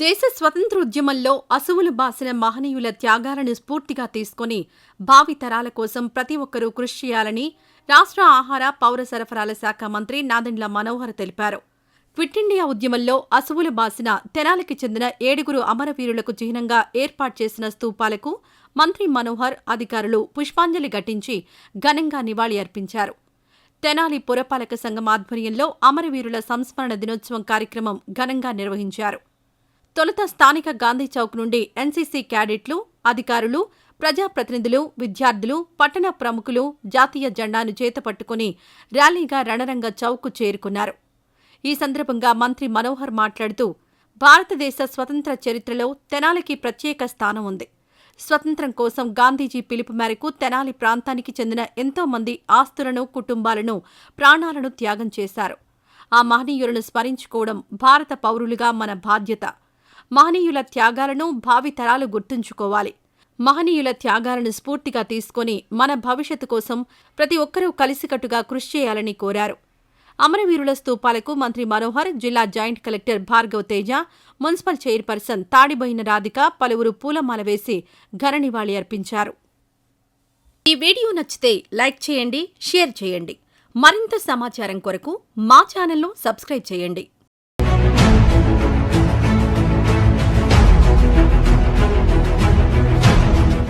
దేశ స్వతంత్రోద్యమంలో అసువులు బాసిన మహనీయుల త్యాగాలను స్ఫూర్తిగా తీసుకుని భావితరాల కోసం ప్రతి ఒక్కరూ కృషి చేయాలని రాష్ట్ర ఆహార, పౌర సరఫరాల శాఖ మంత్రి నాదెండ్ల మనోహర్ తెలిపారు. క్విట్ ఇండియా ఉద్యమంలో అసువులు బాసిన తెనాలికి చెందిన 7 అమరవీరులకు చిహ్నంగా ఏర్పాటు చేసిన స్తూపాలకు మంత్రి మనోహర్, అధికారులు పుష్పాంజలి ఘటించి ఘనంగా నివాళి అర్పించారు. తెనాలి పురపాలక సంఘం ఆధ్వర్యంలో అమరవీరుల సంస్మరణ దినోత్సవం కార్యక్రమం ఘనంగా నిర్వహించారు. తొలుత స్థానిక గాంధీ చౌక్ నుండి ఎన్సీసీ క్యాడెట్లు, అధికారులు, ప్రజాప్రతినిధులు, విద్యార్థులు, పట్టణ ప్రముఖులు జాతీయ జెండాను చేతపట్టుకుని ర్యాలీగా రణరంగ చౌక్కు చేరుకున్నారు. ఈ సందర్భంగా మంత్రి మనోహర్ మాట్లాడుతూ, భారతదేశ స్వతంత్ర చరిత్రలో తెనాలికి ప్రత్యేక స్థానం ఉంది. స్వతంత్రం కోసం గాంధీజీ పిలుపు మేరకు తెనాలి ప్రాంతానికి చెందిన ఎంతో మంది ఆస్తులను, కుటుంబాలను, ప్రాణాలను త్యాగం చేశారు. ఆ మహనీయులను స్మరించుకోవడం భారత పౌరులుగా మన బాధ్యత. మహనీయుల త్యాగాలను భావితరాలు గుర్తుంచుకోవాలి. మహనీయుల త్యాగాలను స్ఫూర్తిగా తీసుకుని మన భవిష్యత్తు కోసం ప్రతి ఒక్కరూ కలిసికట్టుగా కృషి చేయాలని కోరారు. అమరవీరుల స్తూపాలకు మంత్రి మనోహర్, జిల్లా joint collector Bhargav Teja, municipal chairperson Tadiboyina Radhika పలువురు పూలమాల వేసి ఘన నివాళి అర్పించారు. ఈ వీడియో నచ్చితే లైక్ చేయండి, షేర్ చేయండి. మరింత సమాచారం కొరకు మా ఛానల్ను సబ్స్క్రైబ్ చేయండి.